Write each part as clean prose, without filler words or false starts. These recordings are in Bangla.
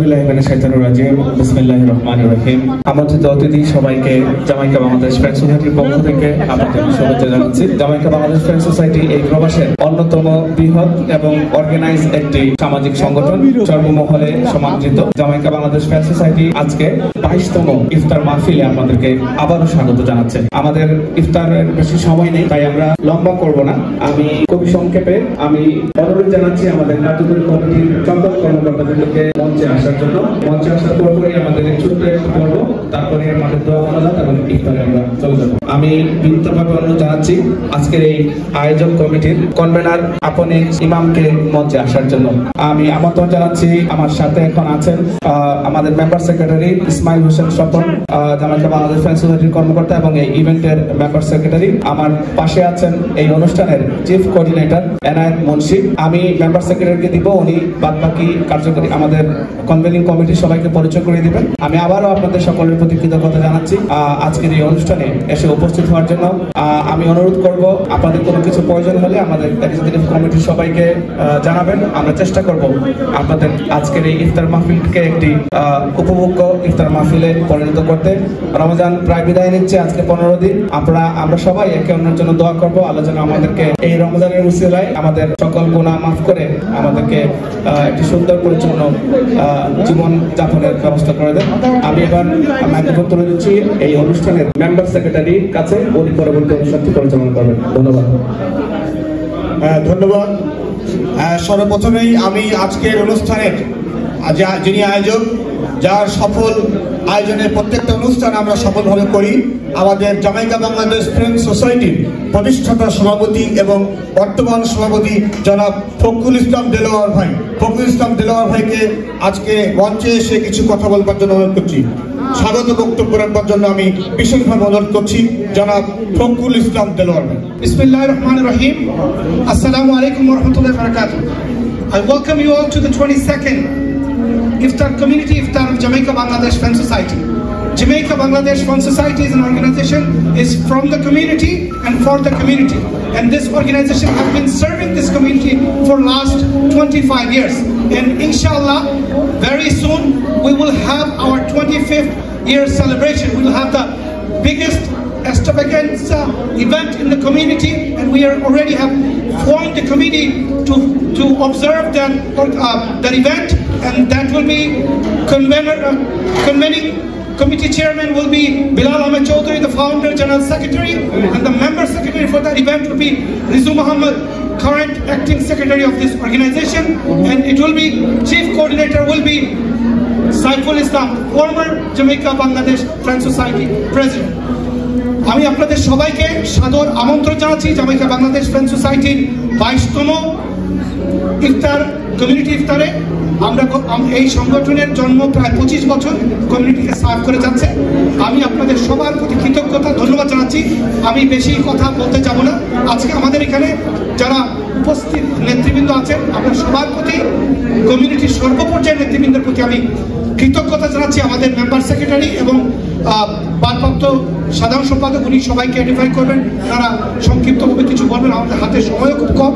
বিল্লাহি মিনাশ শাইতানির রাজিম। বিসমিল্লাহির রহমানির রহিম। আমন্ত্রিত অতিথি সবাইকে জামাইকা বাংলাদেশ ফ্রেন্ডস সোসাইটির পক্ষ থেকে আপনাদের শুভেচ্ছা জানাচ্ছি। জামাইকা বাংলাদেশ ফ্রেন্ডস সোসাইটি এই প্রবাসের অন্যতম বৃহৎ এবং অর্গানাইজ একটি সামাজিক সংগঠন, সর্বমহলে সমাদৃত। জামাইকা বাংলাদেশ ফ্রেন্ডস সোসাইটি আজকে 22তম ইফতার মাহফিলে আপনাদেরকে আবারও স্বাগত জানাচ্ছে। আমাদের ইফতারের বেশি সময় নেই, তাই আমরা লম্বা করব না। আমি খুবই সংক্ষেপে অনুরোধ জানাচ্ছি আমাদের কার্যকরী কমিটির সকল কর্মকর্তাদেরকে মঞ্চে আসার জন্য। মঞ্চে আসার পরপরই আমাদের ছোট্ট একটু পর্ব, তারপরে আমাদের দোয়া মোনাজাত এবং ইফতারে আমরা চলে যাব। আমি বিনীতভাবে অনুরোধ জানাচ্ছি আজকের এই আয়োজক কমিটির কনভেনার আপনি ইমামকে মঞ্চে আসার জন্য। আমি আমন্ত্রণ জানাচ্ছি। আমার সাথে এখন আছেন আমাদের member secretary Ismail Hossain Swapan, Jamaica Bangladesh friends সোসাইটির কর্মকর্তা এবং এই ইভেন্টের মেম্বার সেক্রেটারি। আমার পাশে আছেন এই অনুষ্ঠানের চিফ কোঅর্ডিনেটর এনায়েত মুন্সি। আমি মেম্বার সেক্রেটারিকে দিব, উনি বাদবাকি কার্যকরী আমাদের কনভেনিং কমিটির সবাইকে পরিচয় করে দিবেন। আমি আবারও আপনাদের সকলের প্রতি কৃতজ্ঞতা জানাচ্ছি আজকের এই অনুষ্ঠানে এসে উপস্থিত হওয়ার জন্য। আমি অনুরোধ করব আপনাদের কোনো কিছু প্রয়োজন হলে আমাদের এক্সিকিউটিভ কমিটির সবাইকে জানাবেন। আমরা চেষ্টা করব আপনাদের আজকের এই ইফতার মাহফিলকে একটি উপভোগ্য ইফতার মাহফিলে পরিণত করতে। রমজান প্রায় বিদায় নিচ্ছে, আজকে 15 দিন। আমরা সবাই একে অন্যের জন্য দোয়া করব, আল্লাহ যেন আমাদেরকে এই রমজানের উসিলায় আমাদের সকল গুনাহ মাফ করে আমাদেরকে একটি সুন্দর পরিচ্ছন্ন জীবন যাপনের ব্যবস্থা করে দেন। আমি এবার মাইক্রোফোন তুলে দিচ্ছি এই অনুষ্ঠানের মেম্বার সেক্রেটারির কাছে, উনি পরবর্তী অনুষ্ঠানটি পরিচালনা করবেন। ধন্যবাদ। ধন্যবাদ। সর্বপ্রথমেই আমি আজকের অনুষ্ঠানের যিনি আয়োজক, যার সফল আয়োজনের প্রত্যেকটা অনুষ্ঠান আমরা সফলভাবে করি, আমাদের জামাইকা বাংলাদেশ ফ্রেন্ডস সোসাইটির প্রতিষ্ঠাতা সভাপতি এবং বর্তমান সভাপতি জনাব ফখরুল ইসলাম দেলোয়ার ভাই। ফখরুল ইসলাম দেলোয়ার ভাইকে আজকে মঞ্চে এসে কিছু কথা বলবার জন্য অনুরোধ করছি। স্বাগত বক্তব্য রাখবার জন্য আমি বিশেষভাবে অনুরোধ করছি জনাব ফখরুল ইসলাম দেলোয়ার ভাই। বিসমিল্লাহির রহমানির রহিম। আসসালামু আলাইকুম ওয়া রাহমাতুল্লাহি ওয়া বারাকাতুহু। I welcome you all to the 22nd Iftar Community Iftar of Jamaica Bangladesh Friends Society. Jamaica Bangladesh Friends Society is an organization is from the community and for the community, and this organization has been serving this community for last 25 years, and inshallah very soon we will have our 25th year celebration. We will have the biggest extravaganza event in the community, and we already have formed the committee to observe that event, and that will be convening committee chairman will be Bilal Ahmed Chaudhary, the founder general secretary, and the member secretary for that event will be Rizu Muhammad, current acting secretary of this organization, and it will be chief coordinator will be Saiful Islam, former Jamaica Bangladesh Friends Society president. আমি আপনাদের সবাইকে সাদর আমন্ত্রণ জানাচ্ছি জামাইকা বাংলাদেশ ফ্রেন্ডস সোসাইটির 22তম ইফতার কমিউনিটি ইফতারে। আমরা এই সংগঠনের জন্ম প্রায় 25 বছর, কমিউনিটিকে সার্ভ করে যাচ্ছে। আমি আপনাদের সবার প্রতি কৃতজ্ঞতা ধন্যবাদ জানাচ্ছি। আমি বেশি কথা বলতে যাব না। আজকে আমাদের এখানে যারা উপস্থিত নেতৃবৃন্দ আছেন, আমরা সবার প্রতি কমিউনিটির সর্বপর্যায়ের নেতৃবৃন্দের প্রতি আমি কৃতজ্ঞতা জানাচ্ছি। আমাদের মেম্বার সেক্রেটারি এবং ভারপ্রাপ্ত সাধারণ সম্পাদক উনি সবাইকে আইডেন্টিফাই করবেন, তারা সংক্ষিপ্তভাবে কিছু বলবেন। আমাদের হাতে সময়ও খুব কম,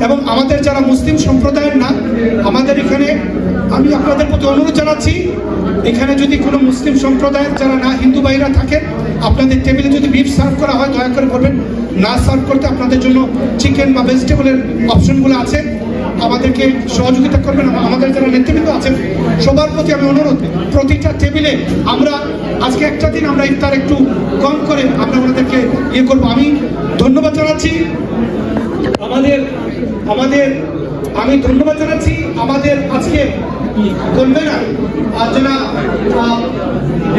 এবং আমাদের যারা মুসলিম সম্প্রদায়ের না, আমাদের এখানে আমি আপনাদের প্রতি অনুরোধ জানাচ্ছি, এখানে যদি কোনো মুসলিম সম্প্রদায়ের যারা না হিন্দু ভাইরা থাকেন, আপনাদের টেবিলে যদি বিফ সার্ভ করা হয় দয়া করে বলবেন। না সার্ভ করতে আপনাদের জন্য চিকেন বা ভেজিটেবলের অপশনগুলো আছে, আমাদেরকে সহযোগিতা করবেন। আমাদের যারা নেতৃবৃন্দ আছেন সবার প্রতি আমি অনুরোধ, প্রতিটা টেবিলে আমরা আজকে একটা দিন আমরা ইফতার একটু কম করে আমরা ওনাদেরকে ইয়ে করবো। আমি ধন্যবাদ জানাচ্ছি আমি ধন্যবাদ জানাচ্ছি আমাদের আজকে কনভেনার যারা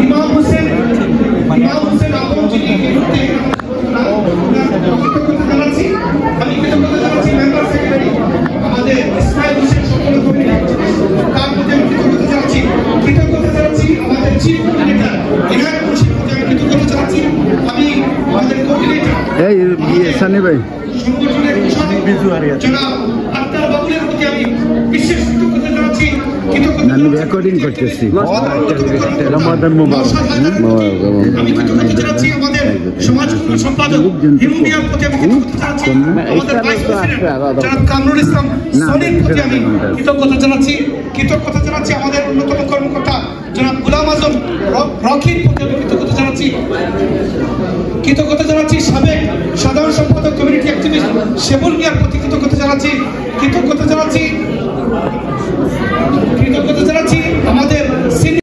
ইমাম হোসেন আপন, যিনি জানাচ্ছি। আমি কৃতজ্ঞতা জানাচ্ছি মেম্বার সেক্রেটারি আমাদের ইসমাইল হোসেন সকল কমিটি, তার প্রতি আমি কৃতজ্ঞতা জানাচ্ছি আমাদের চিফ কোঅর্ডিনেটর এনায়েত মুন্সির প্রতি আমি কৃতজ্ঞতা জানাচ্ছি। আমি আমাদের কোঅর্ডিনেটর সংগঠনের জনাব আক্তার বাবুলের প্রতি আমি বিশেষ কৃতজ্ঞতা জানাচ্ছি। জানাচ্ছি, কৃতজ্ঞতা আমি রেকর্ডিং করতেছি রমাদান মুবারক আমি কৃতজ্ঞতা জানাচ্ছি আমাদের সমাজ সম্পাদক হিমু মিয়ার প্রতি আমি কৃতজ্ঞতা জানাচ্ছি, আমাদের ভাইস প্রেসিডেন্ট জনাব কামরুল ইসলাম সনির প্রতি আমি কৃতজ্ঞতা জানাচ্ছি আমাদের অন্যতম কর্মকর্তা জনাব গোলাম আজম রকির প্রতি আমি কৃতজ্ঞতা জানাচ্ছি সাবেক সাধারণ সম্পাদক কমিউনিটি অ্যাক্টিভিস্ট শেবুল মিয়ার প্রতি কৃতজ্ঞতা জানাচ্ছি